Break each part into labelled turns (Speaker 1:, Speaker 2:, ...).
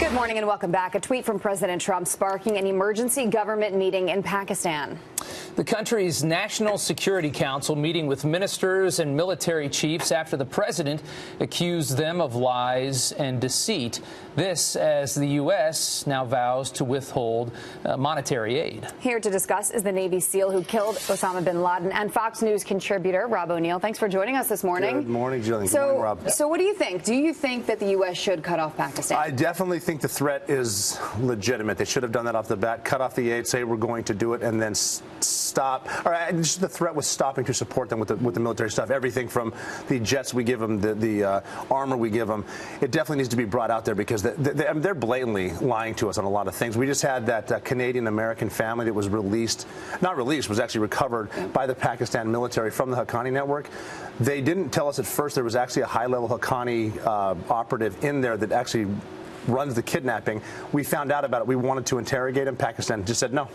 Speaker 1: Good morning and welcome back. A tweet from President Trump sparking an emergency government meeting in Pakistan.
Speaker 2: The country's National Security Council meeting with ministers and military chiefs after the president accused them of lies and deceit. This as the U.S. now vows to withhold monetary aid.
Speaker 1: Here to discuss is the Navy SEAL who killed Osama bin Laden and Fox News contributor Rob O'Neill. Thanks for joining us this morning.
Speaker 3: Good morning, Jillian. Good morning, Rob.
Speaker 1: So what do you think? Do you think that the U.S. should cut off Pakistan?
Speaker 3: I definitely think the threat is legitimate. They should have done that off the bat, cut off the aid, say we're going to do it, and then stop. All right, just the threat was stopping to support them with the military stuff. Everything from the jets we give them, the armor we give them. It definitely needs to be brought out there because they're blatantly lying to us on a lot of things. We just had that Canadian-American family that was was actually recovered by the Pakistan military from the Haqqani network. They didn't tell us at first there was actually a high-level Haqqani operative in there that actually runs the kidnapping. We found out about it. We wanted to interrogate him. Pakistan just said no.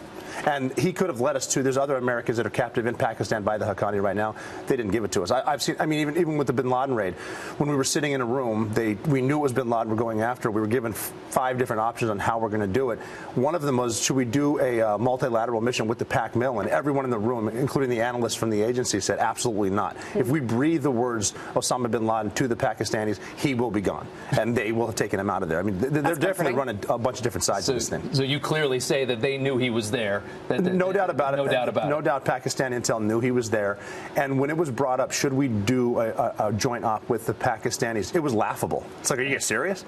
Speaker 3: And he could have led us to, there's other Americans that are captive in Pakistan by the Haqqani right now. They didn't give it to us. I've seen, even with the bin Laden raid, when we were sitting in a room, we knew it was bin Laden we're going after. We were given 5 different options on how we're going to do it. One of them was, should we do a multilateral mission with the Pac Mill? And everyone in the room, including the analysts from the agency, said absolutely not. If we breathe the words Osama bin Laden to the Pakistanis, he will be gone. And they will have taken him out of there. I mean, they're definitely running a bunch of different sides of this thing.
Speaker 2: So you clearly say that they knew he was there.
Speaker 3: No doubt about it.
Speaker 2: No doubt about it.
Speaker 3: No doubt Pakistan Intel knew he was there. And when it was brought up, should we do a joint op with the Pakistanis, it was laughable. It's like, are you serious?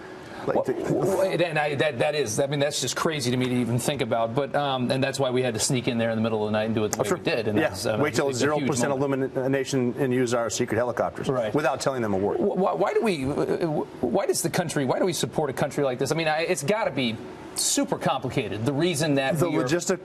Speaker 2: That's just crazy to me to even think about. But and that's why we had to sneak in there in the middle of the night and do it the way we did. And
Speaker 3: wait till 0% illumination and use our secret helicopters without telling them a word.
Speaker 2: Why do we support a country like this? I mean, it's got to be super complicated. The reason that
Speaker 3: the logistics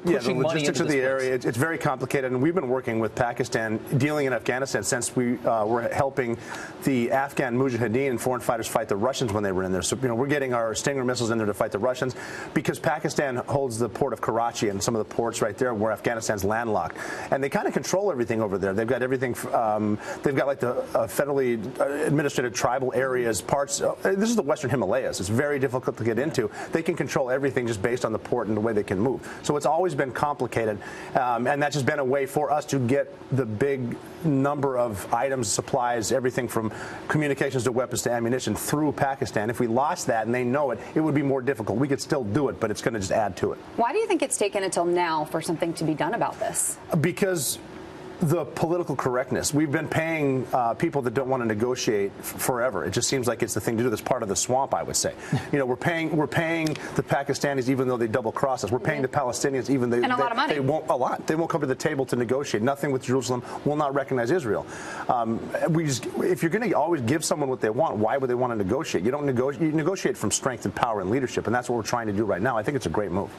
Speaker 3: of the area, it's very complicated, and we've been working with Pakistan, dealing in Afghanistan since we were helping the Afghan Mujahideen and foreign fighters fight the Russians when they were in there. So we're getting our Stinger missiles in there to fight the Russians because Pakistan holds the port of Karachi and some of the ports right there where Afghanistan's landlocked, and they kind of control everything over there. They've got everything. They've got like the federally administrated tribal areas, parts. This is the Western Himalayas. It's very difficult to get into. They can control everything just based on the port and the way they can move. So it's always been complicated, and that's just been a way for us to get the big number of items, supplies, everything from communications to weapons to ammunition through Pakistan. If we lost that and they know it, it would be more difficult. We could still do it, but it's going to just add to it.
Speaker 1: Why do you think it's taken until now for something to be done about this?
Speaker 3: Because the political correctness. We've been paying people that don't want to negotiate forever. It just seems like it's the thing to do. That's part of the swamp, I would say. We're paying the Pakistanis even though they double cross us. We're paying the Palestinians even though they won't a lot. They won't come to the table to negotiate. Nothing with Jerusalem. Will not recognize Israel. If you're going to always give someone what they want, why would they want to negotiate? You don't negotiate. You negotiate from strength and power and leadership, and that's what we're trying to do right now. I think it's a great move.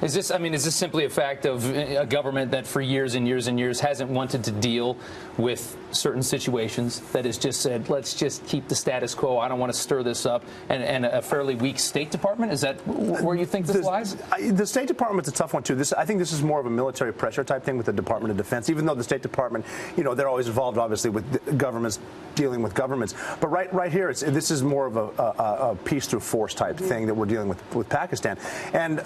Speaker 2: Is this simply a fact of a government that for years and years and years hasn't wanted to deal with certain situations, that has just said, let's just keep the status quo, I don't want to stir this up, and a fairly weak State Department? Is that where you think this lies?
Speaker 3: The State Department's a tough one, too. I think this is more of a military pressure type thing with the Department of Defense, even though the State Department, they're always involved, obviously, with governments dealing with governments. But right here, this is more of a peace through force type thing that we're dealing with Pakistan. And,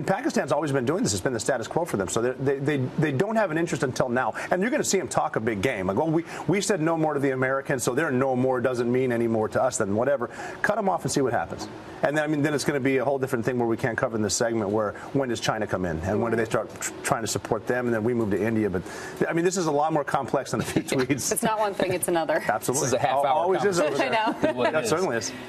Speaker 3: Pakistan's always been doing this. It's been the status quo for them. So they don't have an interest until now. And you're going to see them talk a big game. Like, well, we said no more to the Americans, so their no more doesn't mean any more to us than whatever. Cut them off and see what happens. And then it's going to be a whole different thing where we can't cover in this segment where when does China come in and when do they start trying to support them, and then we move to India. But, this is a lot more complex than a few tweets.
Speaker 1: It's not one thing, it's another.
Speaker 3: Absolutely.
Speaker 2: This is a half-hour
Speaker 3: Always is over there.
Speaker 1: I know.
Speaker 3: That certainly is.